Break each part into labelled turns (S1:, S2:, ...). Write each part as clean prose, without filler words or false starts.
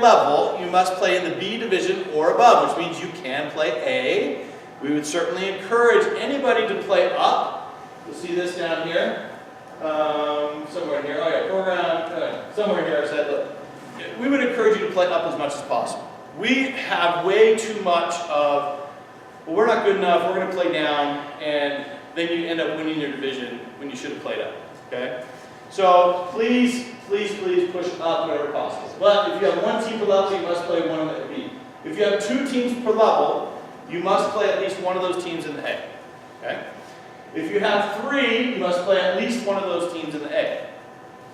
S1: level, you must play in the B division or above, which means you can play A. We would certainly encourage anybody to play up. You'll see this down here. Somewhere here. Oh yeah, go around. Somewhere here I said, look. We would encourage you to play up as much as possible. We have way too much of, well, we're not good enough, we're going to play down, and then you end up winning your division when you should have played up. Okay? So please, please, please push up whenever possible. But if you have one team per level, you must play one at B. If you have two teams per level, you must play at least one of those teams in the A. Okay? If you have three, you must play at least one of those teams in the A.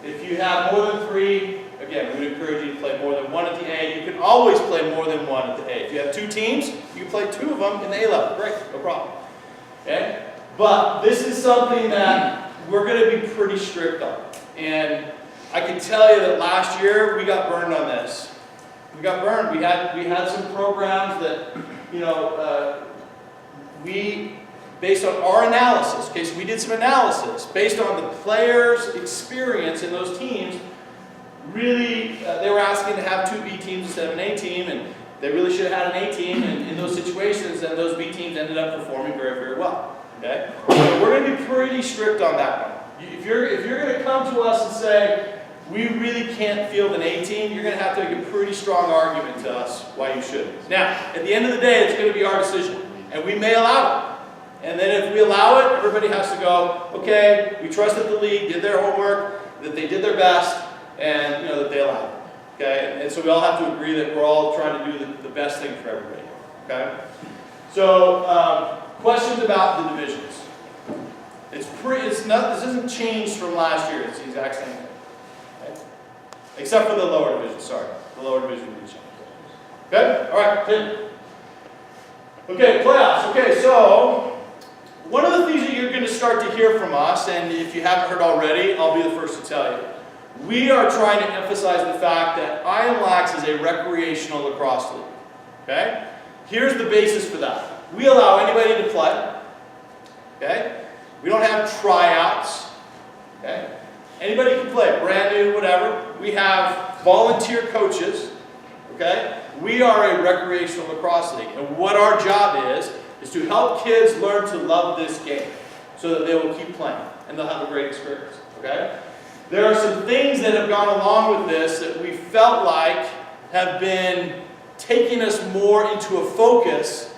S1: If you have more than three, again, we would encourage you to play more than one at the A. You can always play more than one at the A. If you have two teams, you can play two of them in the A level. Great, no problem. Okay? But this is something that we're going to be pretty strict on. And I can tell you that last year we got burned on this. We got burned. We had some programs that, based on our analysis, okay, so we did some analysis, based on the players' experience in those teams, really, they were asking to have two B teams instead of an A team, and they really should have had an A team, and in those situations, and those B teams ended up performing very, very well. Okay? So we're going to be pretty strict on that one. If you're going to come to us and say, we really can't field an A team, you're going to have to make a pretty strong argument to us why you shouldn't. Now, at the end of the day, it's going to be our decision, and we may allow it. And then if we allow it, everybody has to go, okay, we trust that the league did their homework, that they did their best, and that they allowed it. Okay? And so we all have to agree that we're all trying to do the best thing for everybody. Okay? So, questions about the divisions. This hasn't changed from last year. It's the exact same thing. Okay? Except for the lower division, sorry. The lower division didn't change. Okay? Alright, Tim. Okay, playoffs. Okay, so one of the things that you're going to start to hear from us, and if you haven't heard already, I'll be the first to tell you. We are trying to emphasize the fact that IMLACS is a recreational lacrosse league. Okay? Here's the basis for that. We allow anybody to play. Okay? We don't have tryouts. Okay? Anybody can play, brand new, whatever. We have volunteer coaches. Okay? We are a recreational lacrosse league. And what our job is to help kids learn to love this game so that they will keep playing and they'll have a great experience. Okay? There are some things that have gone along with this that we felt like have been taking us more into a focus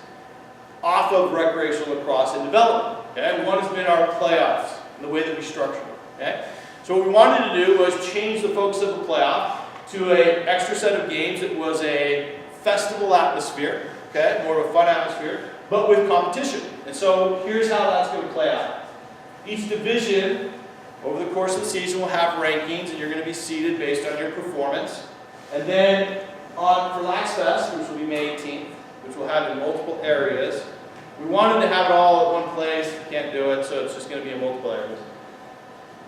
S1: off of recreational lacrosse and development. Okay? One has been our playoffs and the way that we structure them. Okay? So what we wanted to do was change the focus of the playoff to an extra set of games. It was a festival atmosphere, okay? More of a fun atmosphere, but with competition. And so here's how that's going to play out. Each division over the course of the season will have rankings, and you're going to be seeded based on your performance. And then for Lax Fest, which will be May 18th, which we'll have in multiple areas, we wanted to have it all at one place. You can't do it, so it's just going to be in multiple areas.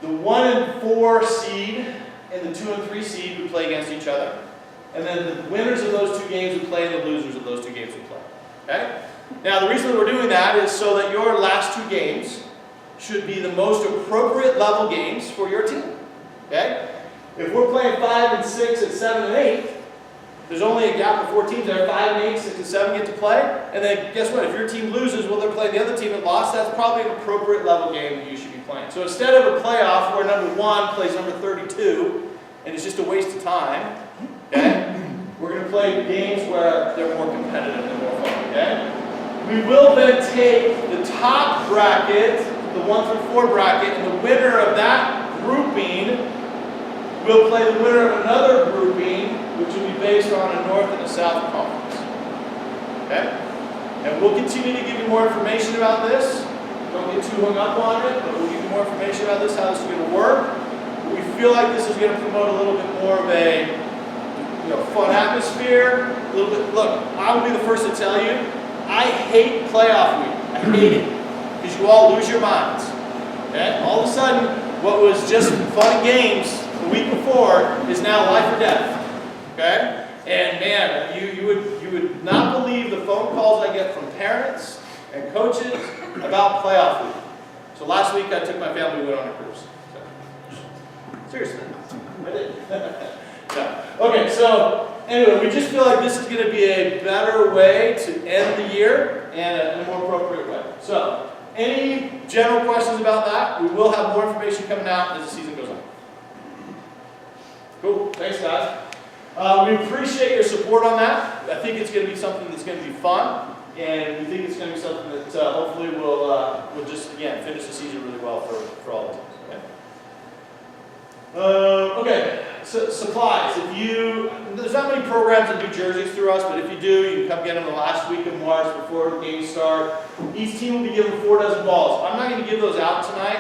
S1: The 1 and 4 seed and the 2 and 3 seed would play against each other. And then the winners of those two games would play, and the losers of those two games would play. Okay? Now, the reason that we're doing that is so that your last two games should be the most appropriate level games for your team. Okay? If we're playing 5 and 6 and 7 and 8, there's only a gap of 4 teams there. 5 and 8, 6 and 7 get to play. And then guess what? If your team loses, well, they're playing the other team that lost. That's probably an appropriate level game that you should be playing. So instead of a playoff where number 1 plays number 32, and it's just a waste of time, okay? We're going to play games where they're more competitive and more fun, okay? We will then take the top bracket, the 1 through 4 bracket, and the winner of that grouping will play the winner of another grouping, which will be based on a North and a South conference. Okay? And we'll continue to give you more information about this. Don't get too hung up on it, but we'll give you more information about this, how this is going to work. We feel like this is going to promote a little bit more of a fun atmosphere. A little bit. Look, I will be the first to tell you, I hate playoff week. I hate it because you all lose your minds. Okay? All of a sudden, what was just fun games the week before is now life or death. Okay? And man, you would not believe the phone calls I get from parents and coaches about playoff week. So last week I took my family, we went on a cruise. So, seriously, I did. Yeah. Okay, so anyway, we just feel like this is going to be a better way to end the year and a more appropriate way. So, any general questions about that? We will have more information coming out as the season goes on. Cool. Thanks, guys. We appreciate your support on that. I think it's going to be something that's going to be fun, and we think it's going to be something that hopefully will just, again, finish the season really well for all the teams. Okay, so supplies. There's not many programs that do jerseys through us, but if you do, you can come get them the last week of March before games start. Each team will be given 4 dozen balls. I'm not going to give those out tonight.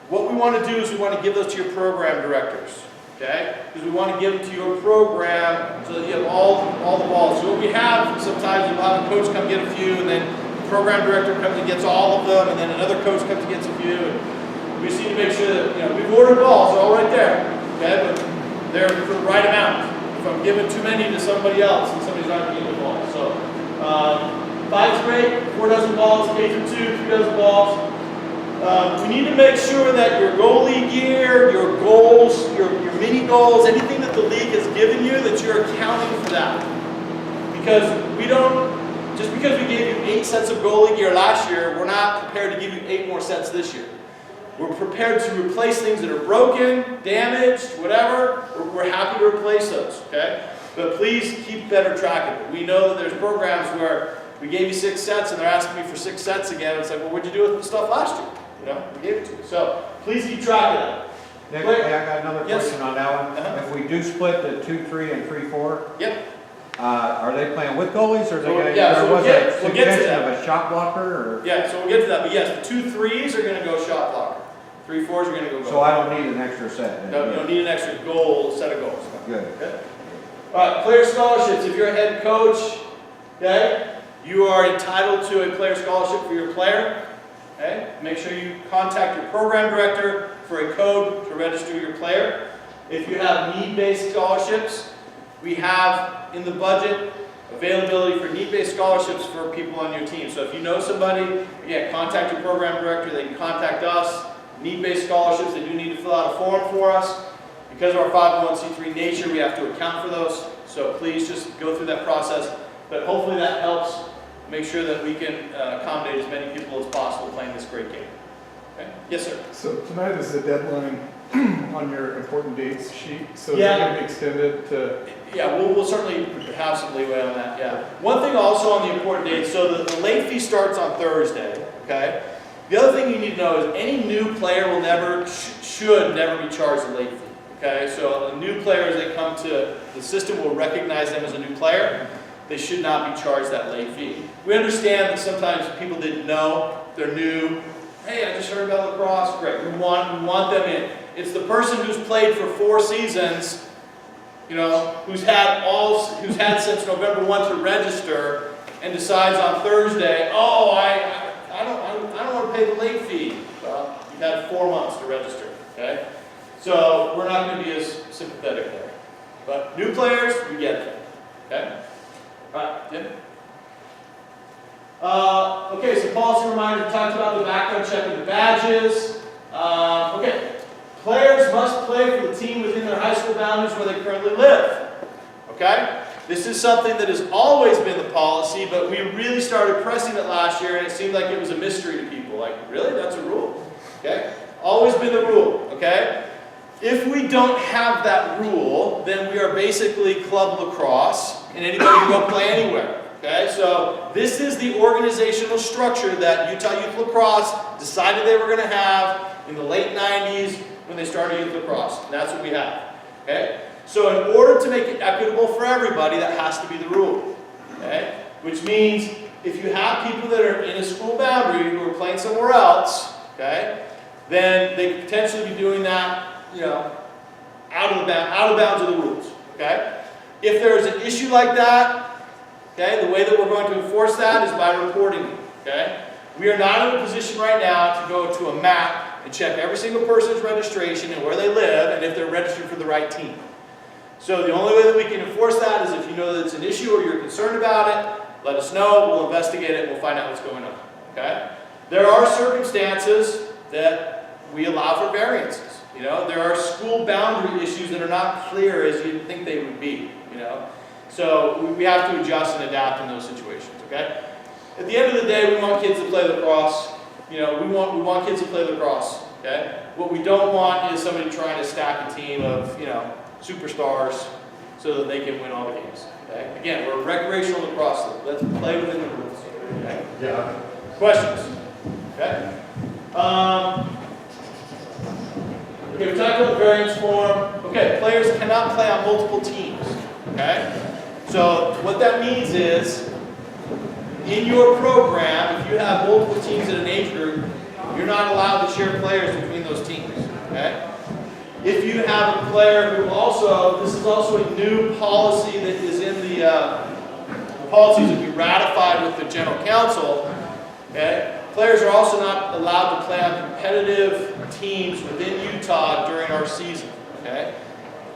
S1: What we want to do is we want to give those to your program directors, okay? Because we want to give them to your program so that you have all the balls. So what we have, sometimes you'll have a coach come get a few, and then the program director comes and gets all of them, and then another coach comes and gets a few. We just need to make sure that, we've ordered balls, they're all right there, okay? But they're for the right amount. If I'm giving too many to somebody else, and somebody's not going to get the ball. So, 5's great, 4 dozen balls, K through 2, 3 dozen balls. We need to make sure that your goalie gear, your goals, your mini goals, anything that the league has given you, that you're accounting for that. Because just because we gave you 8 sets of goalie gear last year, we're not prepared to give you 8 more sets this year. We're prepared to replace things that are broken, damaged, whatever. We're happy to replace those, okay? But please keep better track of it. We know that there's programs where we gave you 6 sets and they're asking me for 6 sets again. It's like, well, what'd you do with the stuff last year? We gave it to you. So please keep track of that.
S2: Nick, hey, I got another question on that one. If we do split the 2-3 and 3-4,
S1: yep.
S2: Are they playing with goalies, or
S1: So,
S2: there
S1: so
S2: was
S1: we'll
S2: a
S1: get to
S2: suggestion
S1: that.
S2: of a shot blocker? Or?
S1: Yeah, so we'll get to that. But yes, the 2 3s are going to go shot blocker. 3 4s are going to go goal.
S2: So I don't need an extra set.
S1: No, you don't need an extra set of goals.
S2: Good.
S1: Okay. All right, player scholarships. If you're a head coach, okay, you are entitled to a player scholarship for your player. Okay, make sure you contact your program director for a code to register your player. If you have need-based scholarships, we have in the budget availability for need-based scholarships for people on your team. So if you know somebody, again, contact your program director. They can contact us. Need-based scholarships, they do need to fill out a form for us. Because of our 501c3 nature, we have to account for those. So please just go through that process. But hopefully that helps make sure that we can accommodate as many people as possible playing this great game. Okay? Yes, sir.
S3: So tonight is the deadline on your important dates sheet. So
S1: Yeah.
S3: is it going to be extended to?
S1: Yeah, we'll certainly have some leeway on that. Yeah. One thing also on the important dates. So the late fee starts on Thursday. Okay. The other thing you need to know is any new player will should never be charged a late fee. Okay. So a new player, as they come to the system, will recognize them as a new player. They should not be charged that late fee. We understand that sometimes people didn't know, they're new. Hey, I just heard about lacrosse. Great. We want them in. It's the person who's played for 4 seasons, who's had since November 1 to register, and decides on Thursday, oh, I don't want to pay the late fee. Well, you've had 4 months to register. Okay. So we're not going to be as sympathetic there. But new players, we get it. Okay. All right, Jim? Okay, so policy reminder, we talked about the background check and the badges. Okay, players must play for the team within their high school boundaries where they currently live. Okay? This is something that has always been the policy, but we really started pressing it last year, and it seemed like it was a mystery to people. Like, really? That's a rule? Okay? Always been the rule. Okay? If we don't have that rule, then we are basically club lacrosse, and anybody can go play anywhere. Okay, so this is the organizational structure that Utah Youth Lacrosse decided they were going to have in the late 90s when they started youth lacrosse. And that's what we have. Okay, so in order to make it equitable for everybody, that has to be the rule. Okay, which means if you have people that are in a school boundary who are playing somewhere else, okay, then they could potentially be doing that, out of bounds of the rules. Okay, if there's an issue like that. Okay, the way that we're going to enforce that is by reporting it. Okay, we are not in a position right now to go to a map and check every single person's registration and where they live and if they're registered for the right team. So the only way that we can enforce that is if you know that it's an issue or you're concerned about it, let us know. We'll investigate it and we'll find out what's going on. Okay, there are circumstances that we allow for variances. There are school boundary issues that are not clear as you'd think they would be. So we have to adjust and adapt in those situations, okay? At the end of the day, we want kids to play lacrosse. You know, we want kids to play lacrosse, okay? What we don't want is somebody trying to stack a team of, you know, superstars so that they can win all the games, okay? Again, we're a recreational lacrosse league. Let's play within the rules, okay?
S2: Yeah.
S1: Questions? Okay? Okay, we talked about the variance form. Okay, players cannot play on multiple teams, okay? So what that means is, in your program, if you have multiple teams in an age group, you're not allowed to share players between those teams, okay? If you have a player who also, this is also a new policy that is in the policies that we ratified with the general council, okay? Players are also not allowed to play on competitive teams within Utah during our season, okay?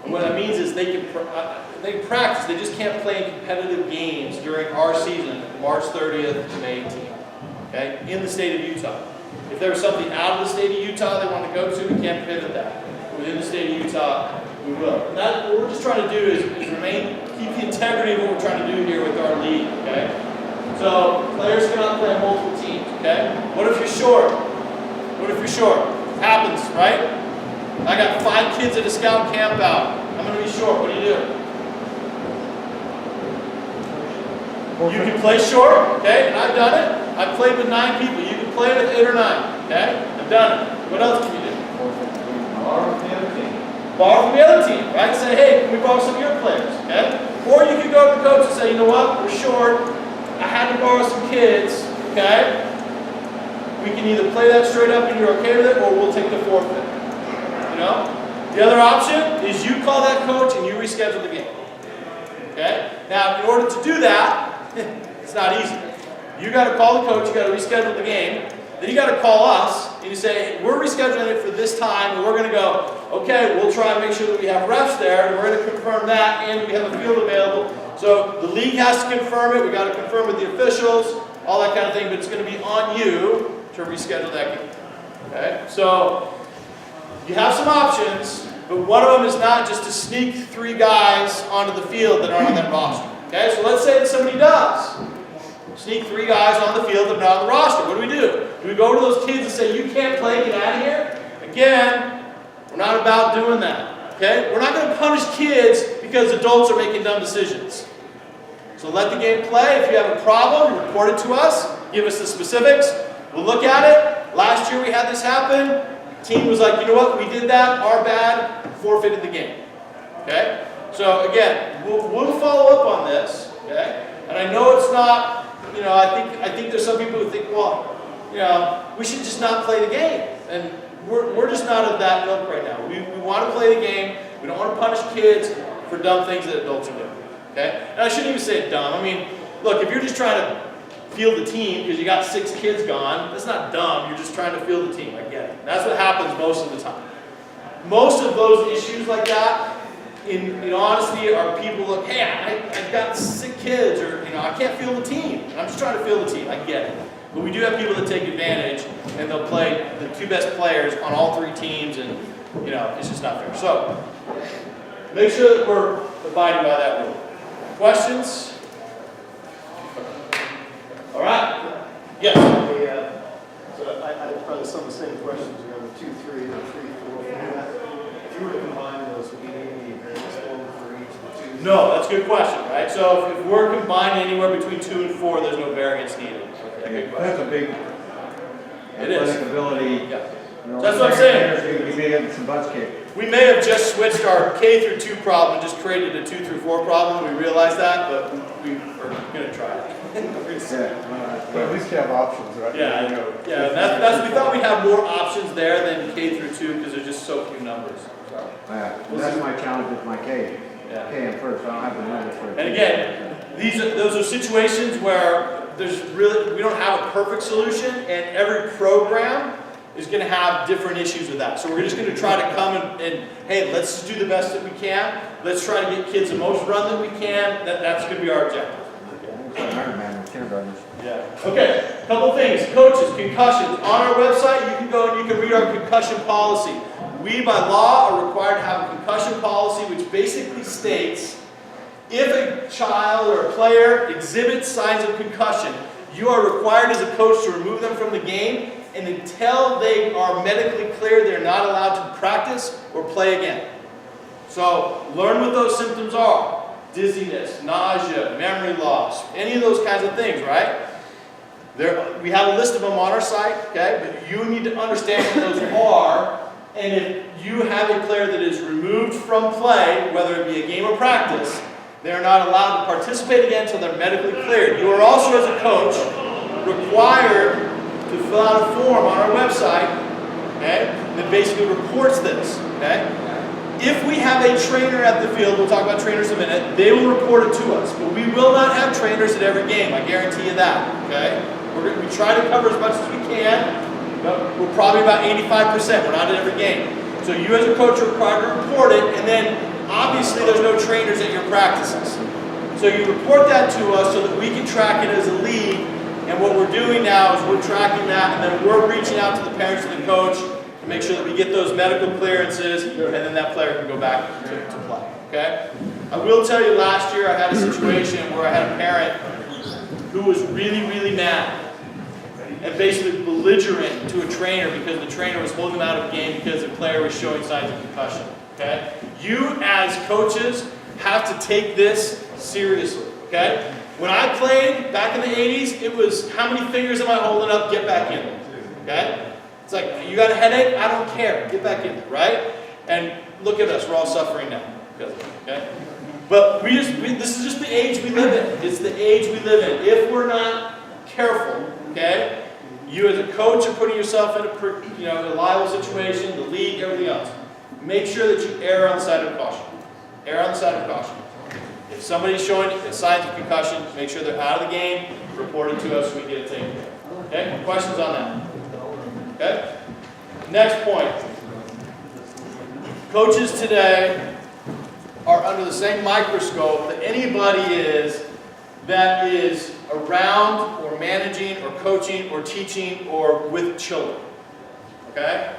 S1: And what that means is they can practice, they just can't play in competitive games during our season, March 30th to May 18th, okay, in the state of Utah. If there was something out of the state of Utah they want to go to, we can't pivot that. Within the state of Utah, we will. And that, what we're just trying to do is keep the integrity of what we're trying to do here with our league, okay? So, players cannot play on multiple teams, okay? What if you're short? What if you're short? Happens, right? I got 5 kids at a scout camp out. I'm going to be short. What do? You can play short, okay? And I've done it. I've played with 9 people. You can play with 8 or 9, okay? I've done it. What else can you do?
S2: Borrow from the other team.
S1: Borrow from the other team, right? Say, hey, can we borrow some of your players, okay? Or you could go to the coach and say, you know what? We're short. I had to borrow some kids, okay? We can either play that straight up and you're okay with it, or we'll take the forfeit. You know? The other option is you call that coach and you reschedule the game. Okay? Now, in order to do that, it's not easy. You got to call the coach, you got to reschedule the game. Then you got to call us and you say, we're rescheduling it for this time, and we're going to go, okay, we'll try and make sure that we have refs there, and we're going to confirm that, and we have a field available. So the league has to confirm it, we got to confirm with the officials, all that kind of thing, but it's going to be on you to reschedule that game. Okay? So you have some options, but one of them is not just to sneak 3 guys onto the field that aren't on that roster. Okay? So let's say that somebody does sneak 3 guys on the field that are not on the roster. What do? Do we go to those kids and say, you can't play, get out of here? Again, we're not about doing that. Okay? We're not going to punish kids because adults are making dumb decisions. So let the game play. If you have a problem, report it to us. Give us the specifics. We'll look at it. Last year we had this happen. Team was like, you know what? We did that. Our bad. Forfeited the game. Okay? So again, we'll follow up on this. Okay? And I know it's not, you know, I think there's some people who think, well, you know, we should just not play the game. And we're just not of that ilk right now. We want to play the game. We don't want to punish kids for dumb things that adults are doing. Okay? And I shouldn't even say dumb. I mean, look, if you're just trying to field the team because you got 6 kids gone, that's not dumb. You're just trying to field the team. I get it. That's what happens most of the time. Most of those issues like that, in honesty, are people look, hey, I've got 6 kids, or you know, I can't field the team. I'm just trying to field the team. I get it. But we do have people that take advantage, and they'll play the 2 best players on all 3 teams, and you know, it's just not fair. So make sure that we're abiding by that rule. Questions? All right. Yes.
S4: So I had probably some of the same questions around the 2, 3, and 3, 4. If you were to combine those, would you need any variance form for each of the 2?
S1: No, that's a good question, right? So if we're combining anywhere between 2 and 4, there's no variance needed. Okay, good question.
S2: That's a big
S1: It is.
S2: athletic ability.
S1: Yeah.
S2: You know,
S1: That's what I'm saying.
S2: You may get some butts kicked.
S1: We may have just switched our K through 2 problem and just created a 2 through 4 problem. We realize that, but we are going to try it.
S3: But at least you have options, right?
S1: Yeah, I know. Yeah, we thought we'd have more options there than K through 2 because there's just so few numbers. So,
S2: That's my challenge with my K.
S1: yeah.
S2: K in first, I don't have the numbers for it.
S1: And again, those are situations where we don't have a perfect solution, and every program is going to have different issues with that. So we're just going to try to come and hey, let's just do the best that we can. Let's try to get kids the most run that we can. That's going to be our objective.
S2: Iron Man with kindergartners.
S1: Yeah. Okay, couple things. Coaches, concussions. On our website, you can go and you can read our concussion policy. We, by law, are required to have a concussion policy, which basically states If a child or a player exhibits signs of concussion, you are required as a coach to remove them from the game, and until they are medically cleared, they're not allowed to practice or play again. So learn what those symptoms are. Dizziness, nausea, memory loss, any of those kinds of things, right? We have a list of them on our site, okay? But you need to understand what those are. And if you have a player that is removed from play, whether it be a game or practice, they are not allowed to participate again until they're medically cleared. You are also, as a coach, required to fill out a form on our website, okay, that basically reports this, okay? If we have a trainer at the field, we'll talk about trainers in a minute, they will report it to us. But we will not have trainers at every game, I guarantee you that, okay? We try to cover as much as we can, but we're probably about 85%. We're not at every game. So you as a coach are required to report it, and then obviously there's no trainers at your practices. So you report that to us so that we can track it as a league, and what we're doing now is we're tracking that, and then we're reaching out to the parents and the coach to make sure that we get those medical clearances, and then that player can go back to play, okay? I will tell you, last year I had a situation where I had a parent who was really, really mad and basically belligerent to a trainer because the trainer was holding him out of the game because the player was showing signs of concussion, okay? You as coaches have to take this seriously, okay? When I played back in the 80s, it was how many fingers am I holding up, get back in there, okay? It's like, you got a headache? I don't care, get back in there, right? And look at us, we're all suffering now because of it, okay? But this is just the age we live in. It's the age we live in. If we're not careful, okay, you as a coach are putting yourself in a liable situation, the league, everything else. Make sure that you err on the side of caution. Err on the side of caution. If somebody's showing signs of concussion, make sure they're out of the game, report it to us so we get it taken care of. Okay? Questions on that? Okay? Next point. Coaches today are under the same microscope that anybody is that is around or managing or coaching or teaching or with children. Okay?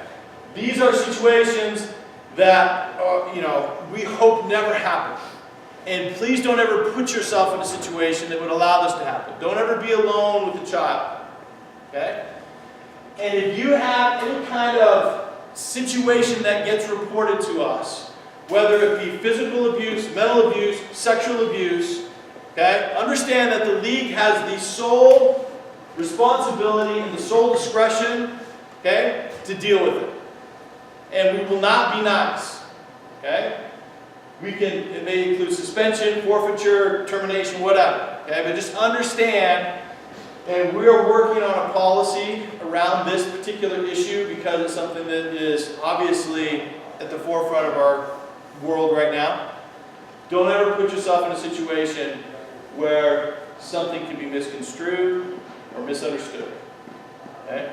S1: These are situations that we hope never happen. And please don't ever put yourself in a situation that would allow this to happen. Don't ever be alone with a child. Okay? And if you have any kind of situation that gets reported to us, whether it be physical abuse, mental abuse, sexual abuse, okay? Understand that the league has the sole responsibility and the sole discretion, okay, to deal with it. And we will not be nice, okay? It may include suspension, forfeiture, termination, whatever, okay? But just understand, and we are working on a policy around this particular issue because it's something that is obviously at the forefront of our world right now. Don't ever put yourself in a situation where something can be misconstrued or misunderstood. Okay?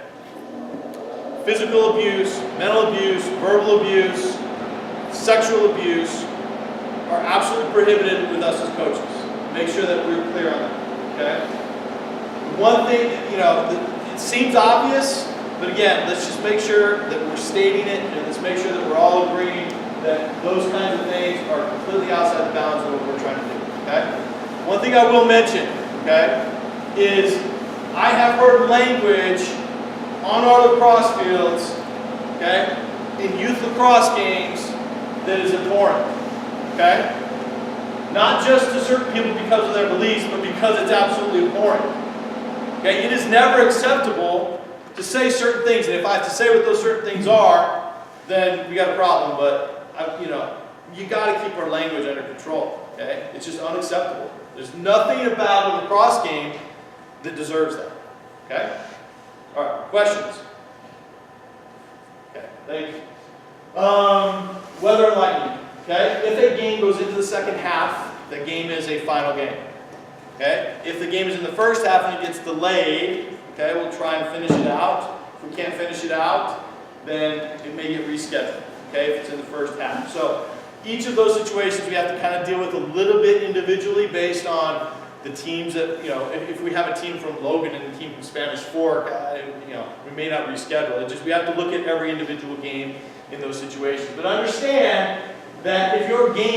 S1: Physical abuse, mental abuse, verbal abuse, sexual abuse are absolutely prohibited with us as coaches. Make sure that we're clear on that. Okay? One thing, it seems obvious, but again, let's just make sure that we're stating it, and let's make sure that we're all agreeing that those kinds of things are completely outside the bounds of what we're trying to do, okay? One thing I will mention, okay, is I have heard language on our lacrosse fields, okay, in youth lacrosse games that is abhorrent, okay? Not just to certain people because of their beliefs, but because it's absolutely abhorrent, okay? It is never acceptable to say certain things, and if I have to say what those certain things are, then we got a problem, but you got to keep our language under control, okay? It's just unacceptable. There's nothing about a lacrosse game that deserves that, okay? All right, questions? Okay, thank you. Weather and lightning, okay? If a game goes into the second half, the game is a final game, okay? If the game is in the first half and it gets delayed, okay, we'll try and finish it out. If we can't finish it out, then it may get rescheduled, okay, if it's in the first half. So each of those situations we have to kind of deal with a little bit individually based on the teams that, if we have a team from Logan and a team from Spanish Fork, we may not reschedule. We have to look at every individual game in those situations. But understand that if your game